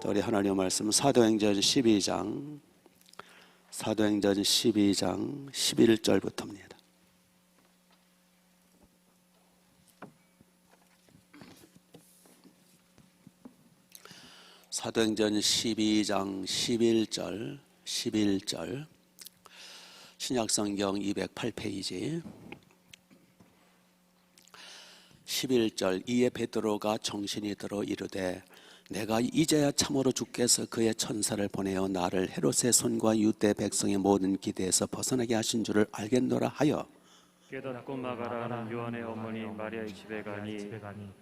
우리 하나님의 말씀 사도행전 12장 11절부터입니다. 사도행전 12장 11절 신약성경 208페이지 11절 이에 베드로가 정신이 들어 이르되 내가 이제야 참으로 주께서 그의 천사를 보내어 나를 헤롯의 손과 유대 백성의 모든 기대에서 벗어나게 하신 줄을 알겠노라 하여 깨닫고 마가라는 요한의 어머니 마리아의 집에 가니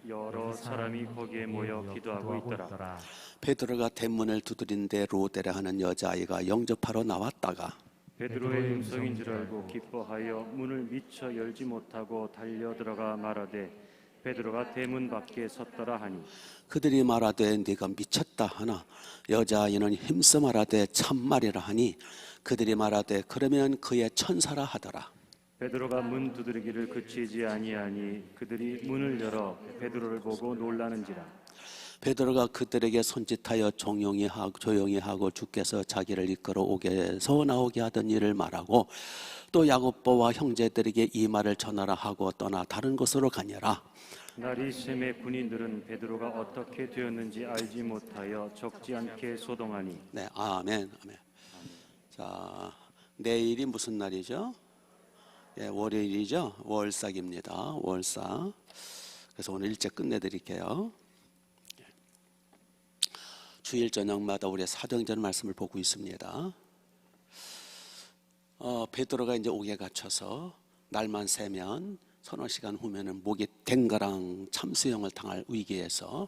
여러 사람이 거기에 모여 기도하고 있더라. 베드로가 대문을 두드린데 로데라 하는 여자아이가 영접하러 나왔다가 베드로의 음성인 줄 알고 기뻐하여 문을 미처 열지 못하고 달려 들어가 말하되 베드로가 대문 밖에 섰더라 하니 그들이 말하되 네가 미쳤다 하나 여자아이는 힘써 말하되 참말이라 하니 그들이 말하되 그러면 그의 천사라 하더라. 베드로가 문 두드리기를 그치지 아니하니 그들이 문을 열어 베드로를 보고 놀라는지라. 베드로가 그들에게 손짓하여 조용히 하고 주께서 자기를 이끌어 옥에서 나오게 하던 일을 말하고 또 야고보와 형제들에게 이 말을 전하라 하고 떠나 다른 곳으로 가니라. 날이 샘에 군인들은 베드로가 어떻게 되었는지 알지 못하여 적지 않게 소동하니. 네, 아멘. 자, 내일이 무슨 날이죠? 예, 월요일이죠. 월삭입니다. 월삭. 그래서 오늘 일찍 끝내드릴게요. 주일 저녁마다 우리 사도행전 말씀을 보고 있습니다. 베드로가 이제 옥에 갇혀서 날만 새면 서너 시간 후면은 목이 댕가랑 참수형을 당할 위기에서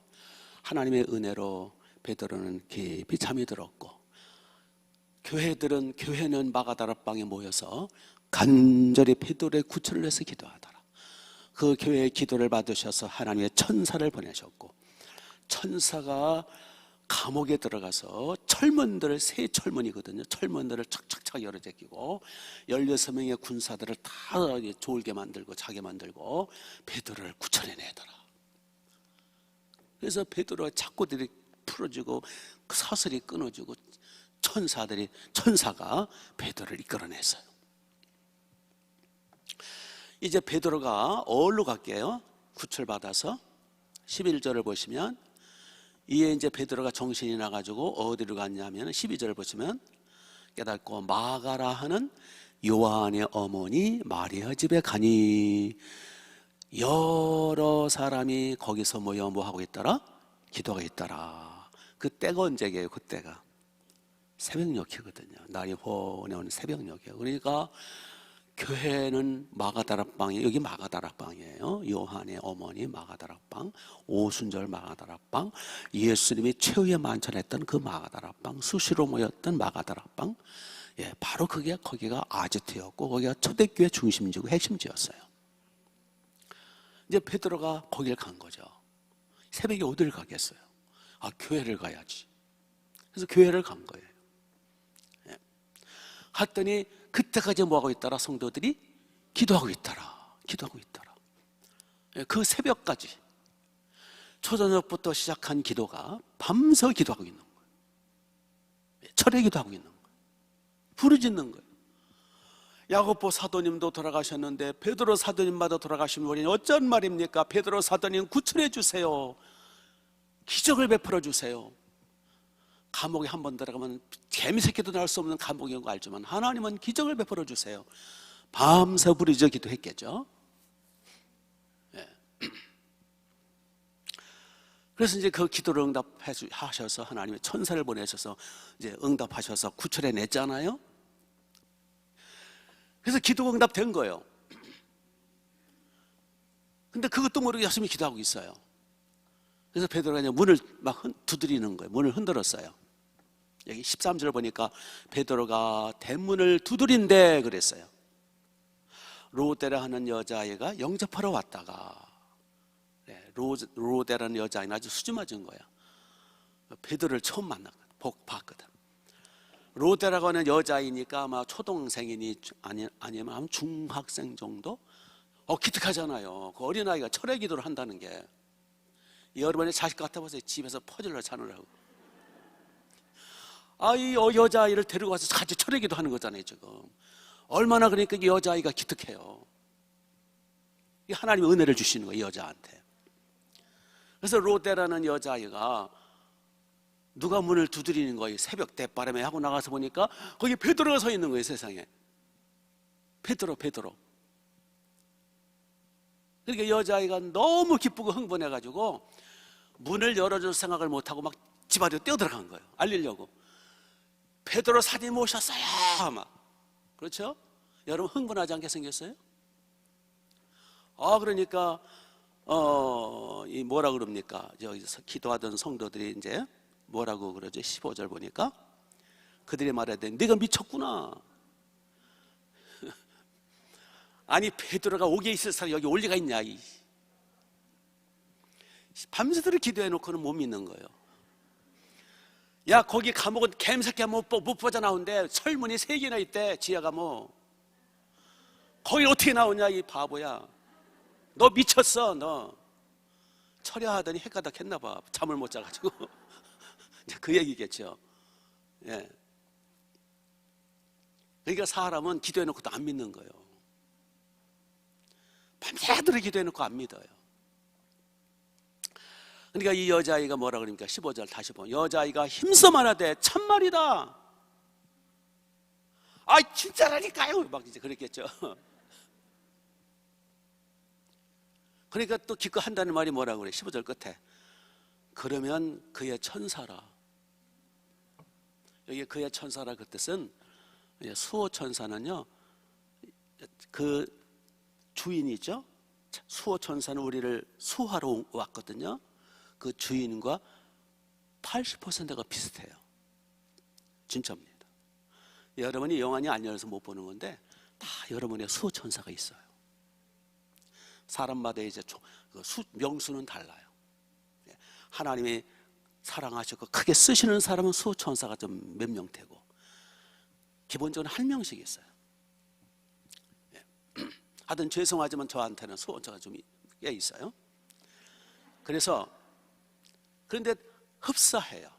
하나님의 은혜로 베드로는 깊이 잠이 들었고 교회는 마가다락방에 모여서 간절히 베드로의 구출을 위해서 기도하더라. 그 교회의 기도를 받으셔서 하나님의 천사를 보내셨고 천사가 감옥에 들어가서 철문들을 새 철문이거든요. 철문들을 착착착 열어 제끼고 16명의 군사들을 다 졸게 만들고 자게 만들고 베드로를 구출해내더라. 그래서 베드로가 착고들이 풀어지고 사슬이 끊어지고 천사가 베드로를 이끌어냈어요. 이제 베드로가 어디로 갈게요? 구출받아서 11절을 보시면 이에 이제 베드로가 정신이 나가지고 어디로 갔냐면 12절을 보시면 깨닫고 마가라 하는 요한의 어머니 마리아 집에 가니 여러 사람이 거기서 모여 뭐 하고 있더라? 기도가 있더라. 그때가 언제게요? 그때가 새벽녘이거든요. 날이 훤히 오는 새벽녘이에요. 그러니까 교회는 마가다락방이에요. 여기 마가다락방이에요. 요한의 어머니 마가다락방, 오순절 마가다락방, 예수님이 최후에 만찬했던 그 마가다락방, 수시로 모였던 마가다락방. 예, 바로 거기가 아지트였고 거기가 초대교회 중심지고 핵심지였어요. 이제 베드로가 거길 간 거죠. 새벽에 어디를 가겠어요? 교회를 가야지. 그래서 교회를 간 거예요. 예. 갔더니 그때까지 뭐하고 있더라? 성도들이 기도하고 있더라. 그 새벽까지 초저녁부터 시작한 기도가 밤새 기도하고 있는 거예요. 철에 기도하고 있는 거예요. 부르짖는 거예요. 야고보 사도님도 돌아가셨는데 베드로 사도님마다 돌아가시면 우리는 어쩐 말입니까? 베드로 사도님 구출해 주세요. 기적을 베풀어 주세요. 감옥에 한 번 들어가면 개미새끼도 날 수 없는 감옥인 거 알지만 하나님은 기적을 베풀어 주세요. 밤새 부르짖어 기도했겠죠. 예. 그래서 이제 그 기도를 응답하셔서 하나님의 천사를 보내셔서 이제 응답하셔서 구출해 냈잖아요. 그래서 기도가 응답된 거예요. 근데 그것도 모르고 열심히 기도하고 있어요. 그래서 베드로가 이제 문을 막 두드리는 거예요. 문을 흔들었어요. 여기 13절 보니까 베드로가 대문을 두드린대 그랬어요. 로데라 하는 여자아이가 영접하러 왔다가 로데라는 여자아이는 아주 수지 맞은 거야. 베드로를 처음 봤거든. 로데라고 하는 여자아이니까 아마 초등생이니 아니면 아마 중학생 정도? 기특하잖아요. 그 어린아이가 철회 기도를 한다는 게 여러분의 자식 같아 보세요. 집에서 퍼즐러 자느라고 이 여자아이를 데리고 와서 같이 철회기도 하는 거잖아요 지금. 얼마나 그러니까 이 여자아이가 기특해요. 이 하나님의 은혜를 주시는 거예요 이 여자한테. 그래서 롯데라는 여자아이가 누가 문을 두드리는 거예요. 새벽 대바람에 하고 나가서 보니까 거기 베드로가 서 있는 거예요 세상에. 베드로. 그러니까 여자아이가 너무 기쁘고 흥분해가지고 문을 열어줄 생각을 못하고 막 집 안으로 뛰어들어간 거예요. 알리려고. 베드로 사진 모셨어요 막. 그렇죠? 여러분 흥분하지 않게 생겼어요? 그러니까 이 뭐라 그럽니까? 여기서 기도하던 성도들이 이제 뭐라고 그러죠? 15절 보니까 그들이 말하되 네가 미쳤구나. 아니 베드로가 오게 있을 사람 여기 올 리가 있냐. 밤새도록 기도해놓고는 못 믿는 거예요. 야 거기 감옥은 갬새끼 못 빠져나오는데 설문이 3개나 있대. 지하가 뭐 거기 어떻게 나오냐 이 바보야. 너 미쳤어 너. 철야하더니 헷가닥 했나 봐. 잠을 못 자가지고. 그 얘기겠죠. 예. 그러니까 사람은 기도해놓고도 안 믿는 거예요. 밤새도록 기도해놓고 안 믿어요. 그러니까 이 여자아이가 뭐라 그러니까 15절 다시 보면 여자아이가 힘써 말하되 참말이다. 진짜라니까요. 막 이제 그랬겠죠. 그러니까 또 기껏 한다는 말이 뭐라고 그래 15절 끝에 그러면 그의 천사라. 여기 그의 천사라 그 뜻은 수호 천사는요 그 주인이죠. 수호 천사는 우리를 수호하러 왔거든요. 그 주인과 80%가 비슷해요. 진짜입니다. 여러분이 영안이 안 열려서 못 보는 건데 다 여러분의 수호 천사가 있어요. 사람마다 이제 명수는 달라요. 하나님이 사랑하시고 크게 쓰시는 사람은 수호 천사가 좀 몇 명 되고 기본적으로 1명씩 있어요. 하여튼 죄송하지만 저한테는 수호 천사가 좀 꽤 있어요. 그런데 흡사해요.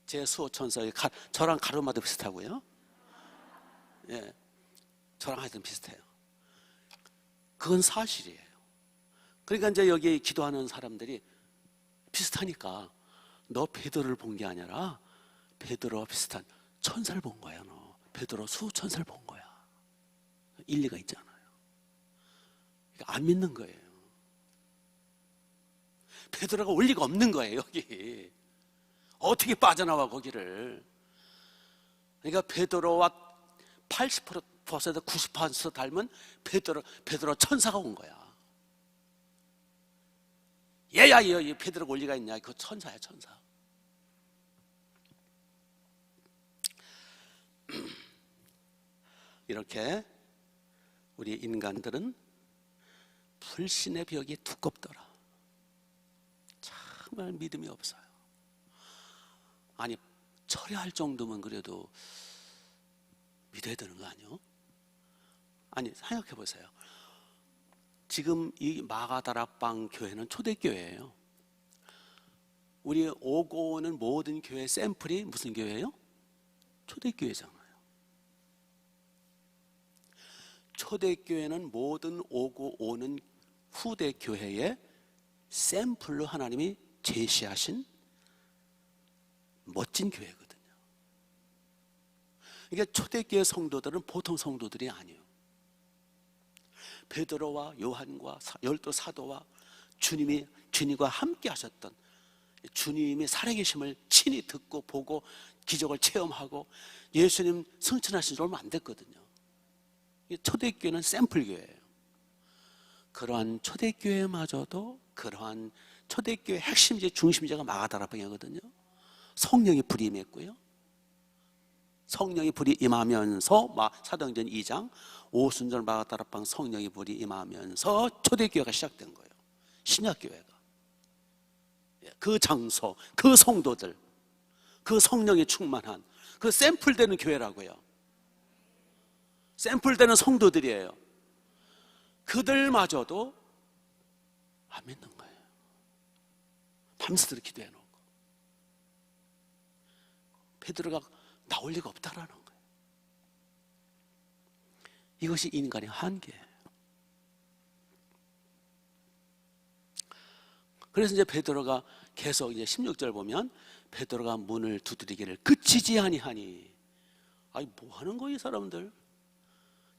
제 수호 천사의 저랑 가르마도 비슷하고요. 예, 저랑 하여튼 비슷해요. 그건 사실이에요. 그러니까 이제 여기 기도하는 사람들이 비슷하니까 너 베드로를 본 게 아니라 베드로와 비슷한 천사를 본 거야. 너 베드로 수천사를 본 거야. 일리가 있잖아요. 그러니까 안 믿는 거예요. 베드로가 올 리가 없는 거예요. 여기 어떻게 빠져나와 거기를. 그러니까 베드로와 80% 90% 닮은 베드로 천사가 온 거야. 얘야 베드로가 올 리가 있냐. 그거 천사야 천사. 이렇게 우리 인간들은 불신의 벽이 두껍더라. 정말 믿음이 없어요. 아니 철회할 정도면 그래도 믿어야 되는 거 아니에요? 아니 생각해 보세요. 지금 이 마가다락방 교회는 초대교회예요. 우리 오고 오는 모든 교회 샘플이 무슨 교회예요? 초대교회잖아요. 초대교회는 모든 오고 오는 후대 교회의 샘플로 하나님이 제시하신 멋진 교회거든요. 그러니까 초대교회 성도들은 보통 성도들이 아니에요. 베드로와 요한과 12 사도와 주님과 함께 하셨던 주님의 살아계심을 친히 듣고 보고 기적을 체험하고 예수님 승천하신 지 얼마 안 됐거든요. 초대교회는 샘플교회예요. 그러한 초대교회마저도 그러한 초대교회 핵심제 중심제가 마가다락방이거든요. 성령의 불이 임했고요. 성령의 불이 임하면서 사도행전 2장 오순절 마가다락방 성령의 불이 임하면서 초대교회가 시작된 거예요. 신약교회가. 그 장소, 그 성도들, 그 성령이 충만한 그 샘플되는 교회라고요. 샘플되는 성도들이에요. 그들마저도 안 믿는 거예요. 밤새도록 기도해놓고. 베드로가 나올 리가 없다라는 거예요. 이것이 인간의 한계예요. 그래서 이제 베드로가 계속 이제 16절 보면 베드로가 문을 두드리기를 그치지 아니하니. 아니 뭐 하는 거야 이 사람들?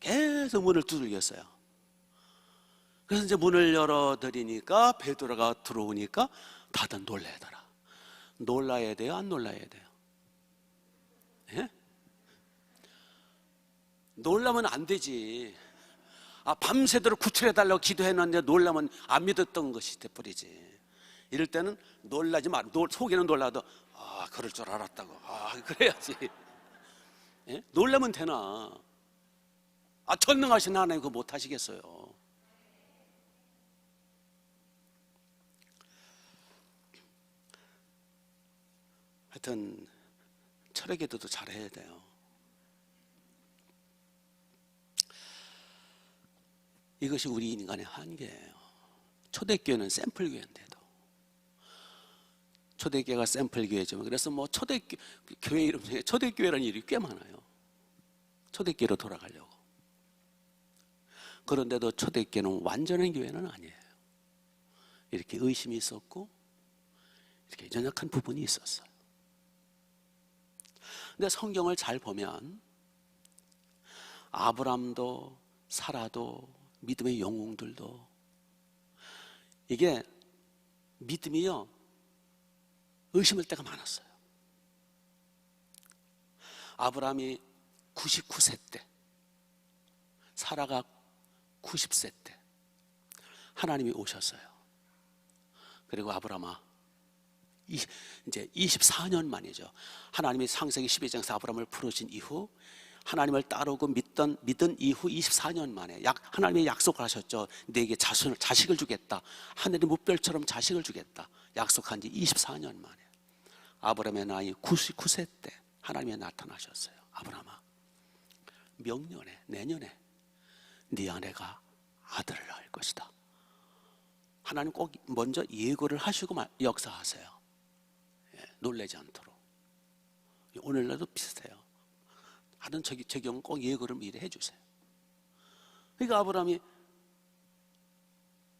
계속 문을 두들겼어요. 그래서 이제 문을 열어드리니까 베드로가 들어오니까 다들 놀래더라. 놀라야 돼요? 안 놀라야 돼요? 예? 놀라면 안 되지. 밤새도록 구출해달라고 기도했는데 놀라면 안 믿었던 것이 돼버리지. 이럴 때는 놀라지 마. 속에는 놀라도 그럴 줄 알았다고. 그래야지. 예? 놀라면 되나? 전능하신 하나님 그거 못 하시겠어요. 하여튼 철회 기도도 잘해야 돼요. 이것이 우리 인간의 한계예요. 초대교회는 샘플교회인데도 초대교회가 샘플교회지만 그래서 뭐 초대교회 이름 중에 초대교회라는 일이 꽤 많아요. 초대교회로 돌아가려고. 그런데도 초대교회는 완전한 교회는 아니에요. 이렇게 의심이 있었고 이렇게 연약한 부분이 있었어요. 근데 성경을 잘 보면 아브람도 사라도 믿음의 영웅들도 이게 믿음이요 의심할 때가 많았어요. 아브람이 99세 때, 사라가 90세 때 하나님이 오셨어요. 그리고 아브람아 이제 24년 만이죠. 하나님이 창세기 12장에서 아브람을 부르신 이후 하나님을 따르고 믿은 이후 24년 만에 하나님이 약속을 하셨죠. 내게 자식을 주겠다. 하늘의 무별처럼 자식을 주겠다. 약속한 지 24년 만에 아브람의 나이 99세 때 하나님이 나타나셨어요. 아브람아 명년에 내년에 네 아내가 아들을 낳을 것이다. 하나님 꼭 먼저 예고를 하시고 역사하세요. 놀라지 않도록. 오늘날도 비슷해요. 하던 적용 꼭 예고를 미리 해주세요. 그러니까 아브라함이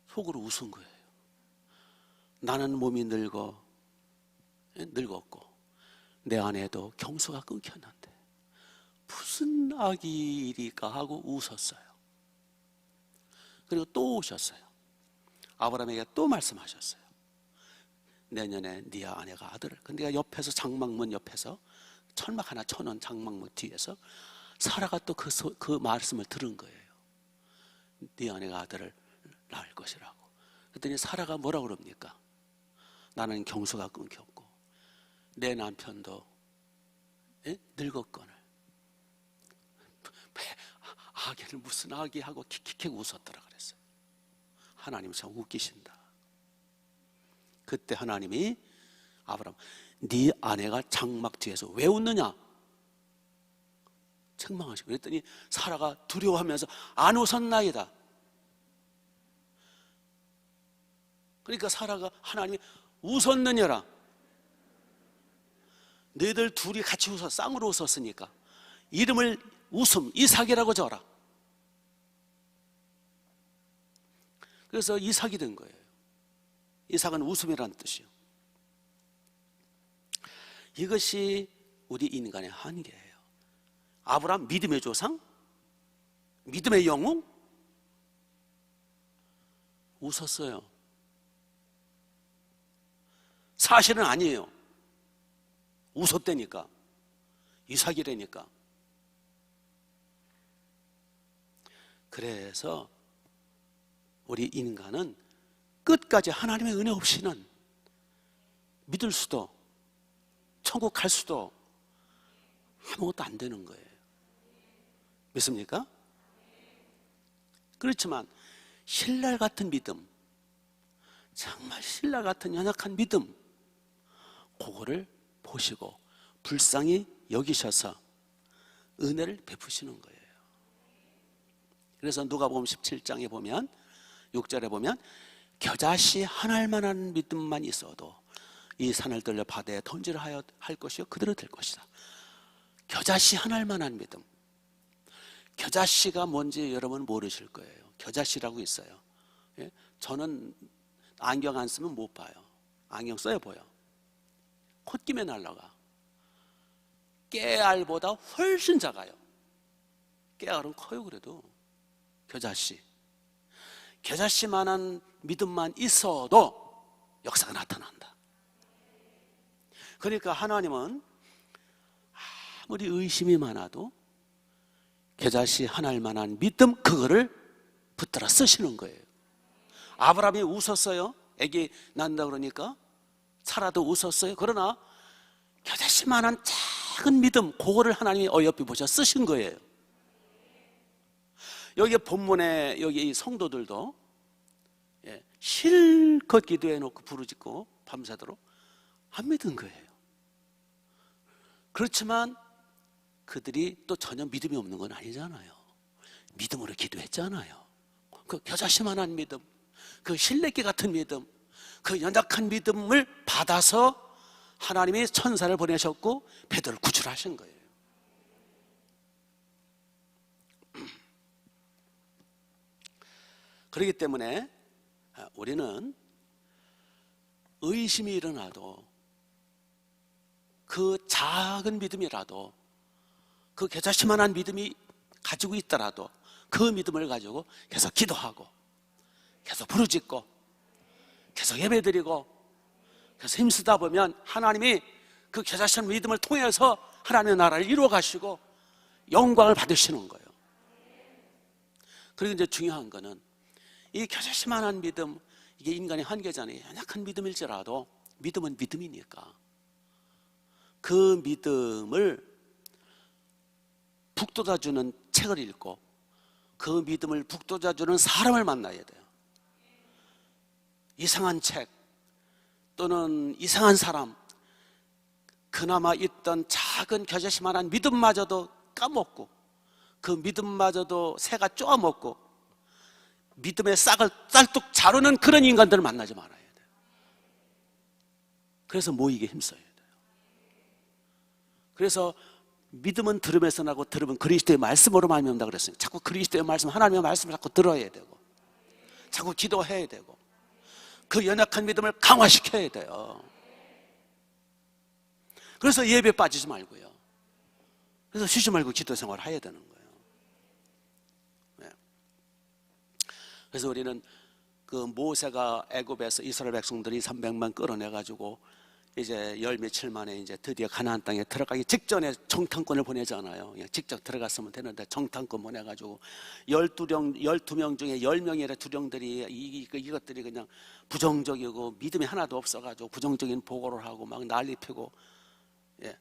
속으로 웃은 거예요. 나는 몸이 늙었고 내 아내도 경수가 끊겼는데 무슨 악이 일일까 하고 웃었어요. 그리고 또 오셨어요. 아브라함에게 또 말씀하셨어요. 내년에 네 아내가 아들을. 근데 옆에서 장막문 옆에서 천막 하나 쳐놓은 장막문 뒤에서 사라가 또 그 말씀을 들은 거예요. 네 아내가 아들을 낳을 것이라고. 그랬더니 사라가 뭐라고 그럽니까? 나는 경수가 끊겼고 내 남편도 늙었거늘 아기를 무슨 아기 하고 킥킥 웃었더라 그랬어요. 하나님 참 웃기신다. 그때 하나님이 아브라함 네 아내가 장막 뒤에서 왜 웃느냐? 책망하시고 그랬더니 사라가 두려워하면서 안 웃었나이다. 그러니까 사라가 하나님이 웃었느냐라. 너희들 둘이 같이 웃어 쌍으로 웃었으니까 이름을 웃음 이삭이라고 져라. 그래서 이삭이 된 거예요. 이삭은 웃음이라는 뜻이요. 이것이 우리 인간의 한계예요. 아브라함 믿음의 조상, 믿음의 영웅, 웃었어요. 사실은 아니에요. 웃었다니까. 이삭이라니까. 그래서 우리 인간은 끝까지 하나님의 은혜 없이는 믿을 수도 천국 갈 수도 아무것도 안 되는 거예요. 믿습니까? 그렇지만 신랄 같은 믿음, 정말 신랄 같은 연약한 믿음, 그거를 보시고 불쌍히 여기셔서 은혜를 베푸시는 거예요. 그래서 누가복음 17장에 보면 6절에 보면 겨자씨 한 알만한 믿음만 있어도 이 산을 들려 바다에 던지려 할 것이요 그대로 될 것이다. 겨자씨 하나일 만한 믿음. 겨자씨가 뭔지 여러분 모르실 거예요. 겨자씨라고 있어요. 예? 저는 안경 안 쓰면 못 봐요. 안경 써야 보여. 콧김에 날라가. 깨알보다 훨씬 작아요. 깨알은 커요. 그래도 겨자씨. 겨자씨만한 믿음만 있어도 역사가 나타난다. 그러니까 하나님은 아무리 의심이 많아도 겨자씨 하나일 만한 믿음, 그거를 붙들어 쓰시는 거예요. 아브라함이 웃었어요. 애기 난다 그러니까. 사라도 웃었어요. 그러나 겨자씨만한 작은 믿음, 그거를 하나님이 어여삐 보셔 쓰신 거예요. 여기 본문에 여기 이 성도들도 실컷 기도해 놓고 부르짖고 밤새도록 안 믿은 거예요. 그렇지만 그들이 또 전혀 믿음이 없는 건 아니잖아요. 믿음으로 기도했잖아요. 그 겨자씨만한 믿음, 그 실내기 같은 믿음, 그 연약한 믿음을 받아서 하나님이 천사를 보내셨고 베드로를 구출하신 거예요. 그렇기 때문에 우리는 의심이 일어나도 그 작은 믿음이라도 그 겨자씨만한 믿음이 가지고 있더라도 그 믿음을 가지고 계속 기도하고 계속 부르짖고 계속 예배드리고 계속 힘쓰다 보면 하나님이 그 겨자씨한 믿음을 통해서 하나님의 나라를 이루어 가시고 영광을 받으시는 거예요. 그리고 이제 중요한 거는 이 겨자씨만한 믿음, 이게 인간의 한계잖아요. 연약한 믿음일지라도 믿음은 믿음이니까 그 믿음을 북돋아주는 책을 읽고 그 믿음을 북돋아주는 사람을 만나야 돼요. 이상한 책 또는 이상한 사람, 그나마 있던 작은 겨자씨만한 믿음마저도 까먹고 그 믿음마저도 새가 쪼아먹고 믿음의 싹을 쌀뚝 자르는 그런 인간들을 만나지 말아야 돼요. 그래서 모이게 힘써야 돼요. 그래서 믿음은 들음에서 나고 들음은 그리스도의 말씀으로 말미암다 그랬어요. 자꾸 그리스도의 말씀, 하나님의 말씀을 자꾸 들어야 되고 자꾸 기도해야 되고 그 연약한 믿음을 강화시켜야 돼요. 그래서 예배 빠지지 말고요. 그래서 쉬지 말고 기도 생활을 해야 되는 거예요. 네. 그래서 우리는 그 모세가 애굽에서 이스라엘 백성들이 300만 끌어내가지고 이제 열 며칠 만에 이제 드디어 가나안 땅에 들어가기 직전에 정탐꾼을 보내잖아요. 그냥 직접 들어갔으면 되는데 정탐꾼 보내가지고 12명 중에 10명의 두령들이 이것들이 그냥 부정적이고 믿음이 하나도 없어가지고 부정적인 보고를 하고 막 난리 피고, 예.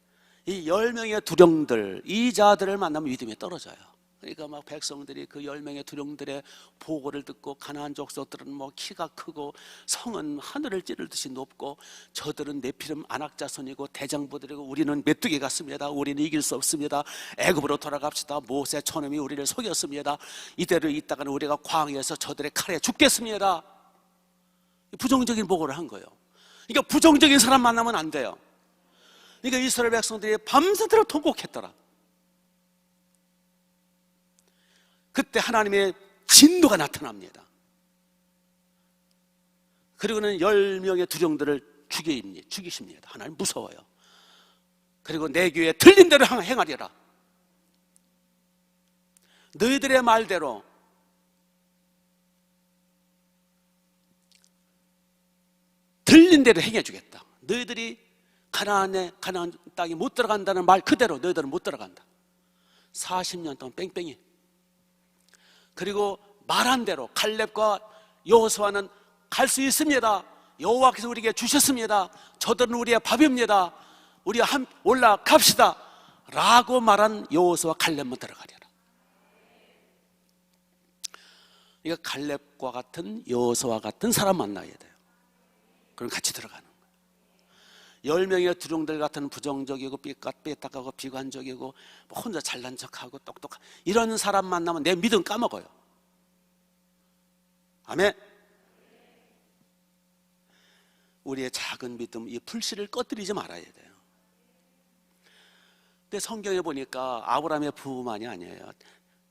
이 10명의 두령들, 이 자들을 만나면 믿음이 떨어져요. 그러니까 막 백성들이 그 10명의 두령들의 보고를 듣고 가나안 족속들은 뭐 키가 크고 성은 하늘을 찌르듯이 높고 저들은 네피림 안악자손이고 대장부들이고 우리는 메뚜기 같습니다. 우리는 이길 수 없습니다. 애굽으로 돌아갑시다. 모세 촌놈이 우리를 속였습니다. 이대로 있다가는 우리가 광야에서 저들의 칼에 죽겠습니다. 부정적인 보고를 한 거예요. 그러니까 부정적인 사람 만나면 안 돼요. 그러니까 이스라엘 백성들이 밤새도록 통곡했더라. 그때 하나님의 진노가 나타납니다. 그리고는 10명의 두령들을 죽이십니다. 하나님 무서워요. 그리고 내 귀에 들린 대로 행하리라. 너희들의 말대로 들린 대로 행해주겠다. 너희들이 가나안 땅에 못 들어간다는 말 그대로 너희들은 못 들어간다. 40년 동안 뺑뺑이. 그리고 말한 대로 갈렙과 여호수아는 갈 수 있습니다. 여호와께서 우리에게 주셨습니다. 저들은 우리의 밥입니다. 우리가 올라갑시다 라고 말한 여호수아 갈렙만 들어가리라. 그러니까 갈렙과 같은 여호수아 같은 사람 만나야 돼요. 그럼 같이 들어가는 거예요. 10명의 두령들 같은 부정적이고 삐딱하고 비관적이고 혼자 잘난 척하고 똑똑한 이런 사람 만나면 내 믿음 까먹어요. 아멘. 우리의 작은 믿음, 이 불씨를 꺼뜨리지 말아야 돼요. 근데 성경에 보니까 아브라함의 부부만이 아니에요.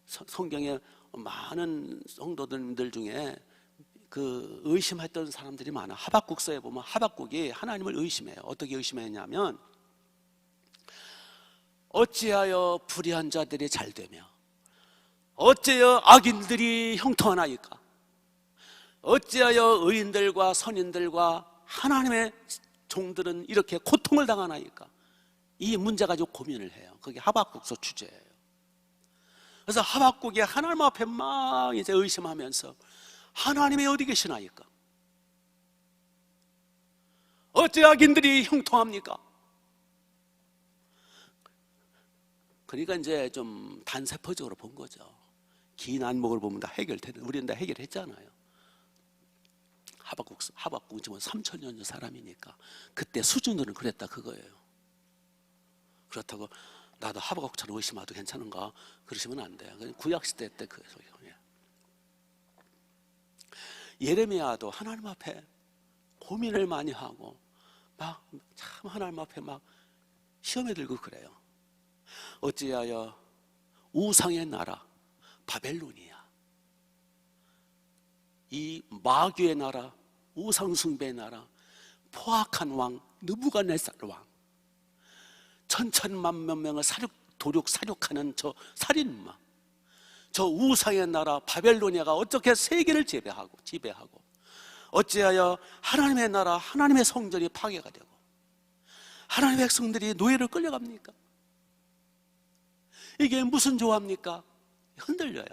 성경에 많은 성도들 중에 그 의심했던 사람들이 많아. 하박국서에 보면 하박국이 하나님을 의심해요. 어떻게 의심했냐면, 어찌하여 불의한 자들이 잘되며 어찌하여 악인들이 형통하나이까? 어찌하여 의인들과 선인들과 하나님의 종들은 이렇게 고통을 당하나이까? 이 문제 가지고 고민을 해요. 그게 하박국서 주제예요. 그래서 하박국이 하나님 앞에 막 이제 의심하면서, 하나님이 어디 계시나이까? 어찌 악인들이 형통합니까? 그러니까 이제 좀 단세포적으로 본 거죠. 긴 안목을 보면 다 해결되는, 우리는 다 해결했잖아요. 하박국 지금 3,000년 전 사람이니까 그때 수준으로는 그랬다 그거예요. 그렇다고 나도 하박국처럼 의심해도 괜찮은가 그러시면 안 돼요. 구약시대 때 그 소리예요. 예레미야도 하나님 앞에 고민을 많이 하고 막 참 하나님 앞에 막 시험에 들고 그래요. 어찌하여 우상의 나라 바벨론이야, 이 마귀의 나라, 우상숭배의 나라, 포악한 왕 느부갓네살 왕, 천천만만 명을 사륙하는 저 살인마, 저 우상의 나라 바벨로니아가 어떻게 세계를 지배하고 어찌하여 하나님의 나라, 하나님의 성전이 파괴가 되고 하나님의 백성들이 노예로 끌려갑니까? 이게 무슨 조합입니까? 흔들려요.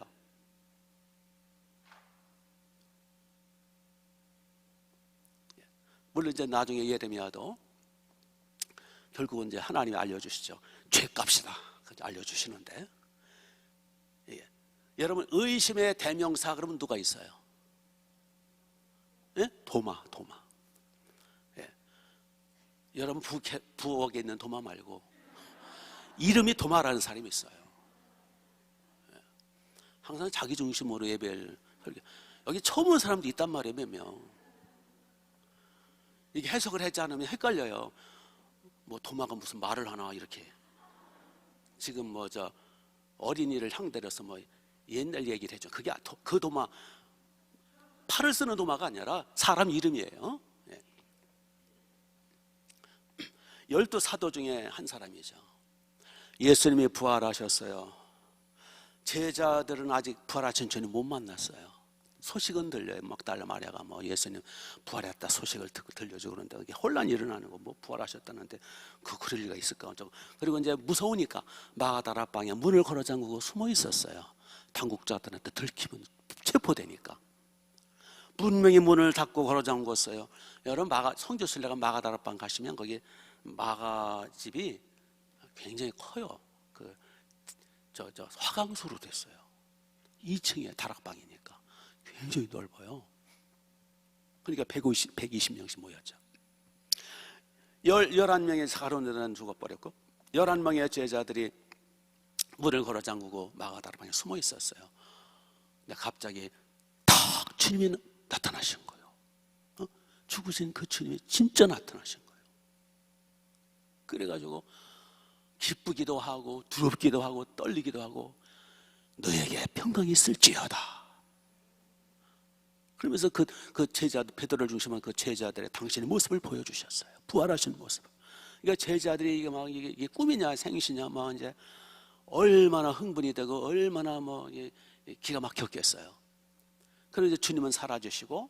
물론 이제 나중에 예레미야도 결국은 이제 하나님이 알려주시죠. 죄값이다 알려주시는데, 예. 여러분 의심의 대명사 그러면 누가 있어요? 예? 도마. 예. 여러분 부엌에 있는 도마 말고 이름이 도마라는 사람이 있어요. 예. 항상 자기 중심으로 예배를 설교. 여기 처음 온 사람도 있단 말이에요. 몇 명. 이게 해석을 하지 않으면 헷갈려요. 뭐 도마가 무슨 말을 하나 이렇게. 지금 뭐 저 어린이를 향대려서 뭐 옛날 얘기를 해줘. 그게 그 도마, 팔을 쓰는 도마가 아니라 사람 이름이에요. 예. 12사도 중에 한 사람이죠. 예수님이 부활하셨어요. 제자들은 아직 부활하신 주님 못 만났어요. 소식은 들려요. 막달라 마리아가 뭐 예수님 부활했다 소식을 들려주고 그러는데 그게 혼란이 일어나는 거, 뭐 부활하셨다는데 그럴 리가 있을까? 그리고 이제 무서우니까 마가다라 방에 문을 걸어 잠그고 숨어 있었어요. 당국자들한테 들키면 체포되니까. 분명히 문을 닫고 걸어 잠궜어요. 여러분 성교순례가 마가다라 방 가시면 거기 마가 집이 굉장히 커요. 저 화강수로 됐어요. 2층에 다락방이니까 굉장히 넓어요. 그러니까 120명씩 모였죠. 11명의 가룟유다는 죽어버렸고 11명의 제자들이 문을 걸어 잠그고 마가다락방에 숨어 있었어요. 근데 갑자기 탁 주님이 나타나신 거예요. 죽으신 그 주님이 진짜 나타나신 거예요. 그래가지고 기쁘기도 하고 두렵기도 하고 떨리기도 하고 너에게 평강이 있을지어다. 그러면서 그 제자들, 베드로를 중심한 그 제자들의 당신의 모습을 보여주셨어요. 부활하신 모습. 그러니까 제자들이 이게 꿈이냐 생시냐 막 이제 얼마나 흥분이 되고 얼마나 뭐 기가 막혔겠어요. 그런데 주님은 사라지시고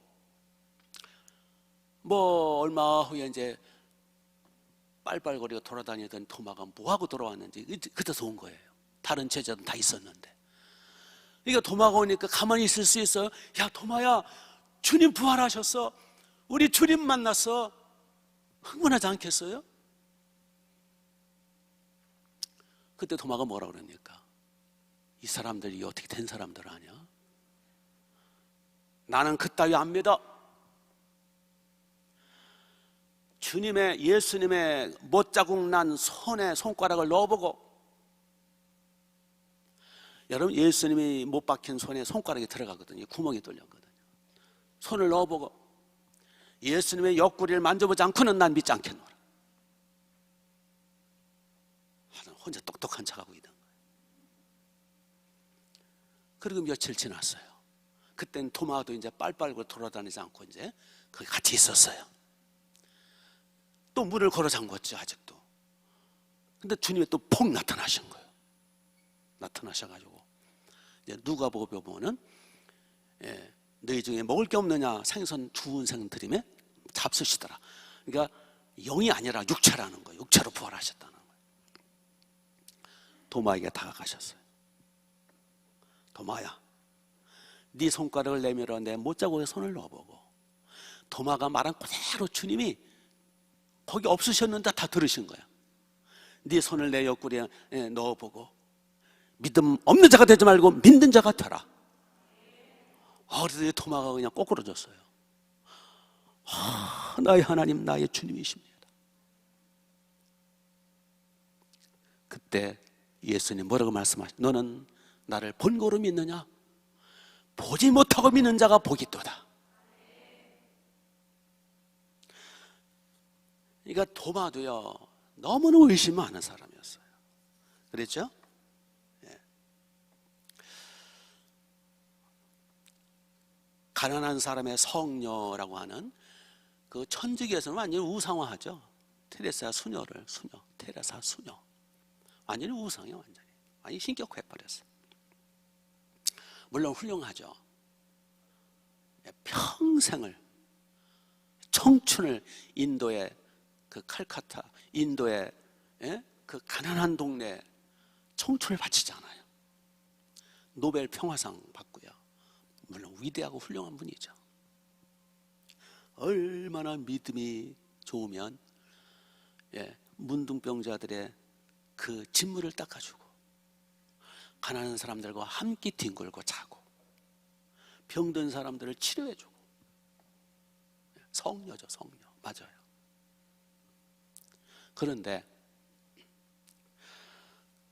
뭐 얼마 후에 이제 빨빨거리고 돌아다니던 도마가 뭐하고 돌아왔는지 그때서 온 거예요. 다른 제자들은 다 있었는데. 그러니까 도마가 오니까 가만히 있을 수 있어요? 야 도마야, 주님 부활하셨어. 우리 주님 만났어. 흥분하지 않겠어요? 그때 도마가 뭐라 그러니까 이 사람들이 어떻게 된 사람들 아냐? 나는 그따위 안 믿어. 예수님의 못자국 난 손에 손가락을 넣어보고, 여러분 예수님이 못 박힌 손에 손가락이 들어가거든요. 구멍이 뚫렸거든요. 손을 넣어보고 예수님의 옆구리를 만져보지 않고는 난 믿지 않겠노라. 혼자 똑똑한 척하고 있는 거예요. 그리고 며칠 지났어요. 그땐 도마도 이제 빨빨고 돌아다니지 않고 이제 거기 같이 있었어요. 또 문을 걸어 잠궜죠, 아직도. 근데 주님이 또 폭 나타나신 거예요. 나타나셔가지고 이제 누가복음에 보면은 너희 중에 먹을 게 없느냐 생선 주운생 드림에 잡수시더라. 그러니까 영이 아니라 육체라는 거예요. 육체로 부활하셨다는 거예요. 도마에게 다가가셨어요. 도마야, 네 손가락을 내밀어 내 못자국에 손을 넣어보고. 도마가 말한 그대로 주님이 거기 없으셨는데 다 들으신 거야. 네 손을 내 옆구리에 넣어보고 믿음 없는 자가 되지 말고 믿는 자가 되라. 그래서 도마가 그냥 꼬꾸러졌어요. 나의 하나님, 나의 주님이십니다. 그때 예수님 뭐라고 말씀하시죠? 너는 나를 본고로 믿느냐? 보지 못하고 믿는 자가 복이 있도다. 그러니까 도마도요, 너무나 의심 많은 사람이었어요. 그랬죠? 가난한 사람의 성녀라고 하는 그 천주교에서는 완전히 우상화하죠. 테레사 수녀를, 테레사 수녀. 완전히 우상이에요, 완전히 신격화해버렸어요. 물론 훌륭하죠. 평생을, 청춘을 인도의 그 칼카타, 인도의 그 가난한 동네 청춘을 바치잖아요. 노벨 평화상 받고요. 물론 위대하고 훌륭한 분이죠. 얼마나 믿음이 좋으면 문둥병자들의 그 진물을 닦아주고 가난한 사람들과 함께 뒹굴고 자고 병든 사람들을 치료해주고. 성녀죠, 성녀. 맞아요. 그런데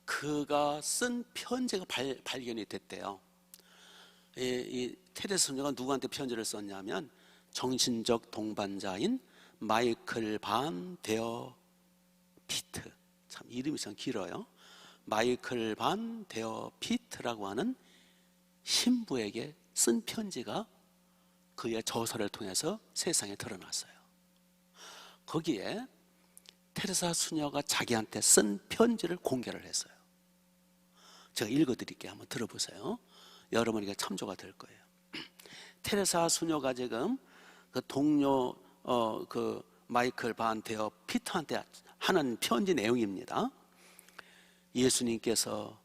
그가 쓴 편지가 발견이 됐대요. 이 테레사 수녀가 누구한테 편지를 썼냐면 정신적 동반자인 마이클 반 데어 피트, 참 이름이 참 길어요. 마이클 반 데어 피트라고 하는 신부에게 쓴 편지가 그의 저서를 통해서 세상에 드러났어요. 거기에 테레사 수녀가 자기한테 쓴 편지를 공개를 했어요. 제가 읽어드릴게요. 한번 들어보세요. 여러분에게 참조가 될 거예요. 테레사 수녀가 지금 그 동료 그 마이클 반 데어 피터한테 하는 편지 내용입니다. 예수님께서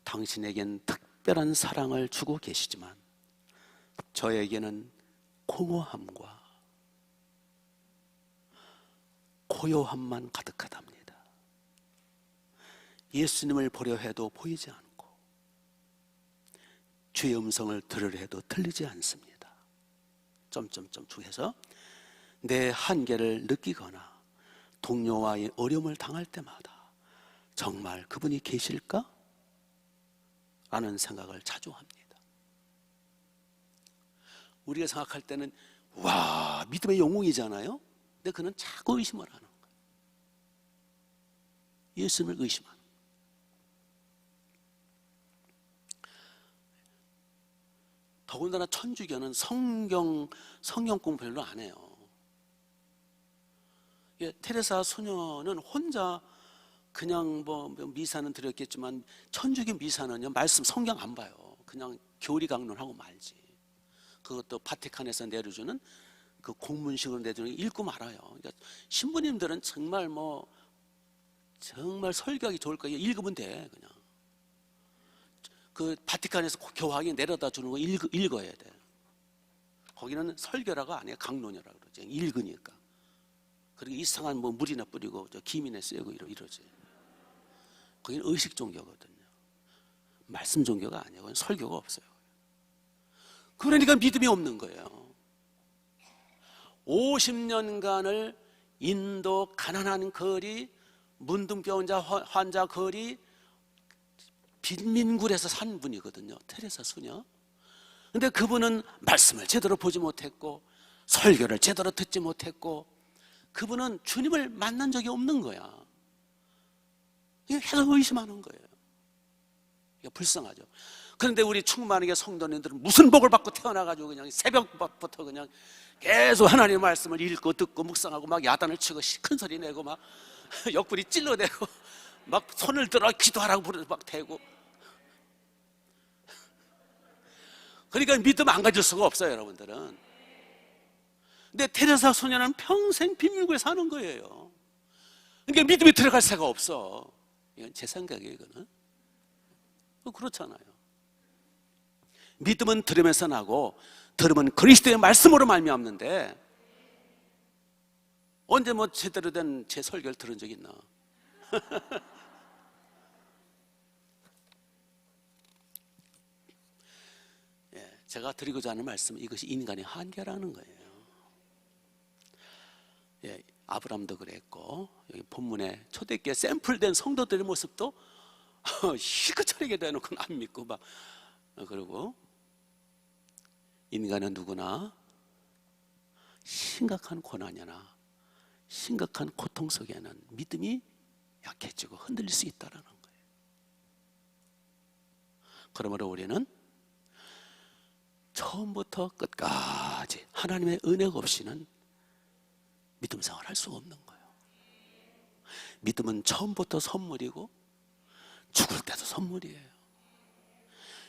당신에겐 특별한 사랑을 주고 계시지만 저에게는 공허함과 고요함만 가득하답니다. 예수님을 보려 해도 보이지 않고 주의 음성을 들으려 해도 들리지 않습니다. 쭉 해서 내 한계를 느끼거나 동료와의 어려움을 당할 때마다 정말 그분이 계실까? 라는 생각을 자주 합니다. 우리가 생각할 때는 와, 믿음의 영웅이잖아요. 근데 그는 자꾸 의심을 하는 거예요. 예수님을 의심하는 거예요. 더군다나 천주교는 성경 공부 별로 안 해요. 테레사 수녀는 혼자 그냥 뭐 미사는 드렸겠지만 천주교 미사는요, 말씀 성경 안 봐요. 그냥 교리 강론하고 말지. 그것도 바티칸에서 내려주는 그 공문식으로 내주는 거 읽고 말아요. 그러니까 신부님들은 정말 정말 설교하기 좋을 거예요. 읽으면 돼. 그냥 그 바티칸에서 교황이 내려다 주는 거 읽어야 돼. 거기는 설교라고 안 해요. 강론이라고 그러죠. 읽으니까. 그리고 이상한 물이나 뿌리고 김이나 쐬고 이러지. 거기는 의식 종교거든요. 말씀 종교가 아니에요. 그건 설교가 없어요. 그러니까 믿음이 없는 거예요. 50년간을 인도 가난한 거리, 문둥병자 환자 거리, 빈민굴에서 산 분이거든요. 테레사 수녀. 근데 그분은 말씀을 제대로 보지 못했고 설교를 제대로 듣지 못했고 그분은 주님을 만난 적이 없는 거야. 그냥 계속 의심하는 거예요. 이게 불쌍하죠. 그런데 우리 충만하게 성도님들은 무슨 복을 받고 태어나가지고 그냥 새벽부터 그냥 계속 하나님의 말씀을 읽고 듣고 묵상하고 막 야단을 치고 큰 소리 내고 막 옆구리 찔러대고 막 손을 들어 기도하라고 부르고 막 대고. 그러니까 믿음 안 가질 수가 없어요, 여러분들은. 근데 테레사 소녀는 평생 빈민국에 사는 거예요. 그러니까 믿음이 들어갈 새가 없어. 이건 제 생각이에요, 이거는. 그렇잖아요. 믿음은 들으면서 나고 들으면 그리스도의 말씀으로 말미암는데 언제 뭐 제대로 된 제 설교를 들은 적 있나? 예, 제가 드리고자 하는 말씀은 이것이 인간의 한계라는 거예요. 예, 아브라함도 그랬고 여기 본문에 초대교회 샘플된 성도들의 모습도 실컷차리게 대놓고는 안 믿고 막 그러고 인간은 누구나 심각한 고난이나 심각한 고통 속에는 믿음이 약해지고 흔들릴 수 있다는 거예요. 그러므로 우리는 처음부터 끝까지 하나님의 은혜가 없이는 믿음 생활을 할 수가 없는 거예요. 믿음은 처음부터 선물이고 죽을 때도 선물이에요.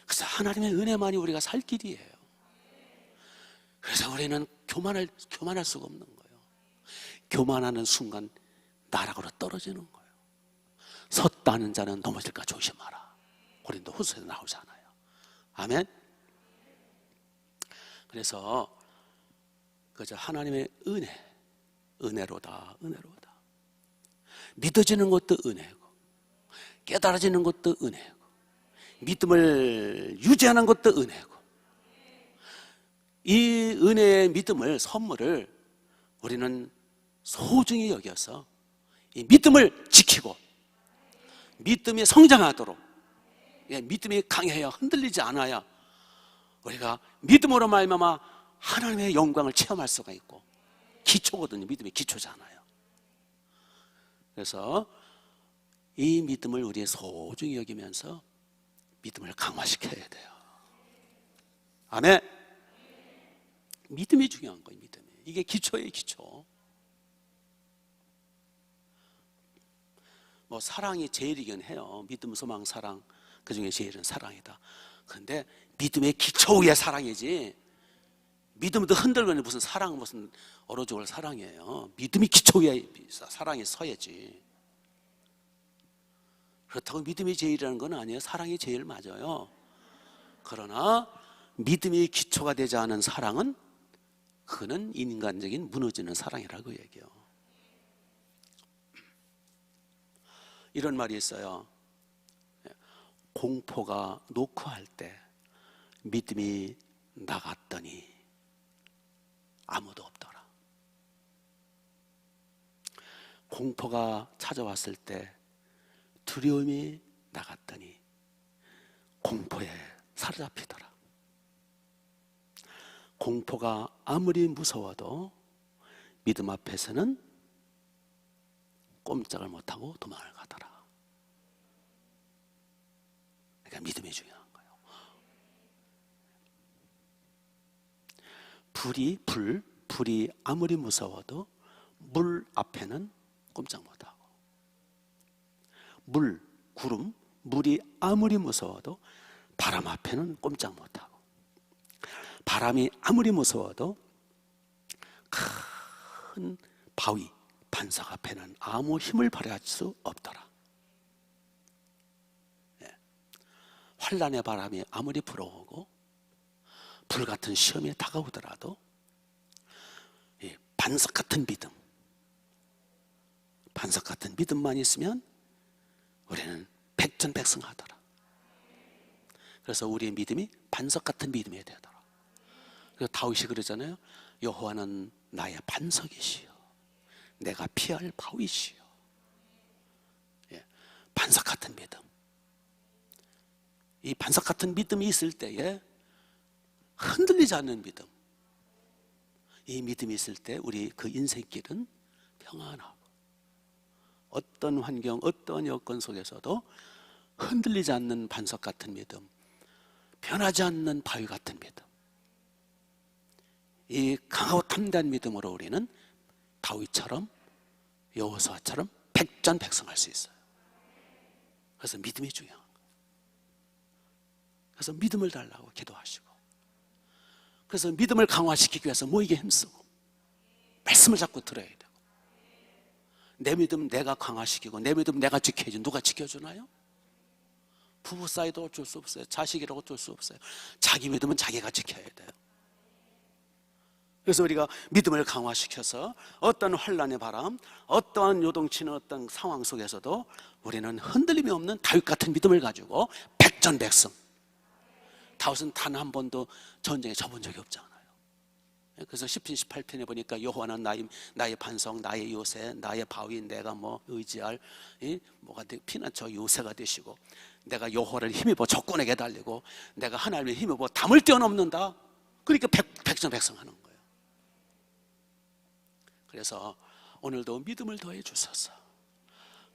그래서 하나님의 은혜만이 우리가 살 길이에요. 그래서 우리는 교만할 수가 없는 거예요. 교만하는 순간 나락으로 떨어지는 거예요. 섰다는 자는 넘어질까 조심하라. 고린도 후서에서 나오잖아요. 아멘. 그래서 그저 하나님의 은혜로다. 믿어지는 것도 은혜고 깨달아지는 것도 은혜고 믿음을 유지하는 것도 은혜고 이 은혜의 믿음을 선물을 우리는 소중히 여겨서 이 믿음을 지키고 믿음이 성장하도록 믿음이 강해야 흔들리지 않아야 우리가 믿음으로 말미암아 하나님의 영광을 체험할 수가 있고 기초거든요. 믿음이 기초잖아요. 그래서 이 믿음을 우리 소중히 여기면서 믿음을 강화시켜야 돼요. 아멘. 믿음이 중요한 거예요. 믿음이. 이게 기초예요, 기초. 뭐 사랑이 제일이긴 해요. 믿음, 소망, 사랑 그 중에 제일은 사랑이다. 그런데 믿음의 기초 위에 사랑이지. 믿음도 흔들거나 무슨 사랑 무슨 얼어 죽을 사랑이에요. 믿음이 기초 위에 사랑이 서야지. 그렇다고 믿음이 제일이라는 건 아니에요. 사랑이 제일 맞아요. 그러나 믿음이 기초가 되지 않은 사랑은 그는 인간적인 무너지는 사랑이라고 얘기해요. 이런 말이 있어요. 공포가 노크할 때 믿음이 나갔더니 아무도 없더라. 공포가 찾아왔을 때 두려움이 나갔더니 공포에 사로잡히더라. 공포가 아무리 무서워도 믿음 앞에서는 꼼짝을 못하고 도망을 가더라. 그러니까 믿음이 중요한 거예요. 불이 아무리 무서워도 물 앞에는 꼼짝 못하고 물이 아무리 무서워도 바람 앞에는 꼼짝 못하고 바람이 아무리 무서워도 큰 바위, 반석 앞에는 아무 힘을 발휘할 수 없더라. 환란의 바람이 아무리 불어오고 불같은 시험이 다가오더라도 반석 같은 믿음만 있으면 우리는 백전백승하더라. 그래서 우리의 믿음이 반석 같은 믿음이 되더라. 그래서 다윗이 그러잖아요. 여호와는 나의 반석이시요 내가 피할 바위시요. 반석 같은 믿음. 이 반석 같은 믿음이 있을 때에 흔들리지 않는 믿음. 이 믿음이 있을 때 우리 그 인생길은 평안하고 어떤 환경, 어떤 여건 속에서도 흔들리지 않는 반석 같은 믿음, 변하지 않는 바위 같은 믿음, 이 강하고 담대한 믿음으로 우리는 다윗처럼 여호수아처럼 백전백승할 수 있어요. 그래서 믿음이 중요한 거예요. 그래서 믿음을 달라고 기도하시고, 그래서 믿음을 강화시키기 위해서 모이게 힘쓰고 말씀을 자꾸 들어야 되고, 내 믿음 내가 강화시키고 내 믿음 내가 지켜야지 누가 지켜주나요? 부부 사이도 어쩔 수 없어요. 자식이라고 어쩔 수 없어요. 자기 믿음은 자기가 지켜야 돼요. 그래서 우리가 믿음을 강화시켜서 어떤 환난의 바람, 어떠한 요동치는 어떤 상황 속에서도 우리는 흔들림이 없는 다윗 같은 믿음을 가지고 백전백승. 다윗은 단 한 번도 전쟁에 져본 적이 없잖아요. 그래서 시편 18편에 보니까 여호와는 나의 반석, 나의 요새, 나의 바위, 내가 뭐 의지할 뭐가 피난처 요새가 되시고, 내가 여호와를 힘입어 적군에게 달리고, 내가 하나님의 힘입어 담을 뛰어넘는다. 그러니까 백전백승하는 거예요. 그래서 오늘도 믿음을 더해 주소서.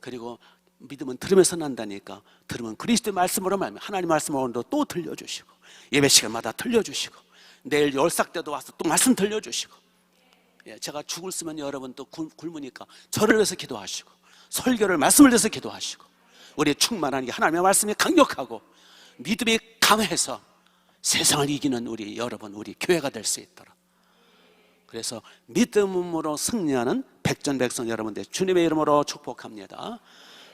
그리고 믿음은 들으면서 난다니까, 들으면 그리스도의 말씀으로 말하면 하나님 말씀으로 또 들려주시고, 예배 시간마다 들려주시고, 내일 열삭 때도 와서 또 말씀 들려주시고, 제가 죽을 쓰면 여러분 또 굶으니까 저를 위해서 기도하시고, 설교를 말씀을 위해서 기도하시고, 우리의 충만한 게 하나님의 말씀이 강력하고 믿음이 강해서 세상을 이기는 우리 여러분, 우리 교회가 될 수 있도록, 그래서 믿음으로 승리하는 백전백승 여러분들 주님의 이름으로 축복합니다.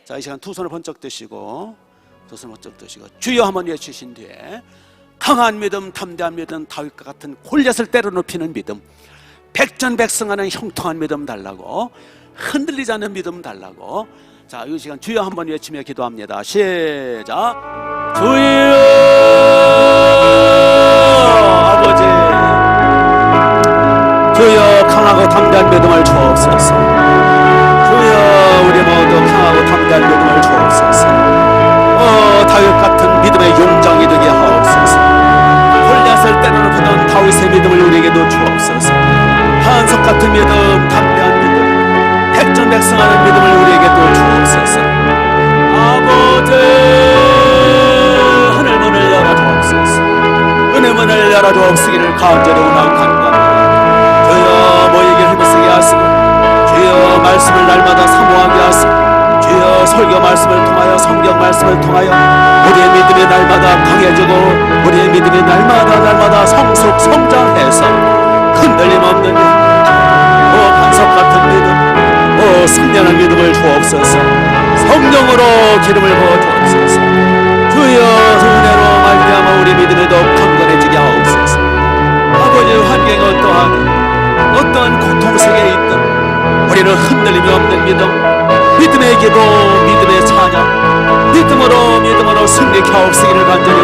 자, 이 시간 두 손을 번쩍 드시고, 두 손을 번쩍 드시고 주여 한번 외치신 뒤에 강한 믿음, 담대한 믿음, 다윗과 같은 골리앗을 때려눕히는 믿음, 백전백승하는 형통한 믿음 달라고, 흔들리지 않는 믿음 달라고. 자, 이 시간 주여 한번 외치며 기도합니다. 시작. 주여 아버지, 주여 강하고 담대한 믿음을 주옵소서. 주여 우리 모두 강하고 담대한 믿음을 주옵소서. 다윗 같은 믿음의 용장이 되게 하옵소서. 골리앗을 때려눕히던 다윗의 믿음을 우리에게도 주옵소서. 반석 같은 믿음, 담대한 믿음, 백전백승하는 믿음을 우리에게도 주옵소서. 아버지, 하늘 문을 열어주옵소서. 은혜 문을 열어주옵시기를 간절히 원하옵나이다. 주여 모이게 힘쓰게 하시고, 주여 말씀을 날마다 사모하게 하시고, 주여 설교 말씀을 통하여, 성경 말씀을 통하여 우리의 믿음이 날마다 강해지고, 우리의 믿음이 날마다 성숙 성장해서 흔들림 없는 믿음, 반석 같은 믿음, 승리하는 믿음을 주옵소서. 성령으로 기름을 부어 주옵소서. 주여 은혜로 말미암아 우리 믿음이 더욱 강건해지게 하옵소서. 아버지, 환경이 어떠한 고통 속에 있든 우리는 흔들림이 없는 믿음, 믿음의 기도, 믿음의 찬양, 믿음으로 승리케 하옵시기를 간절히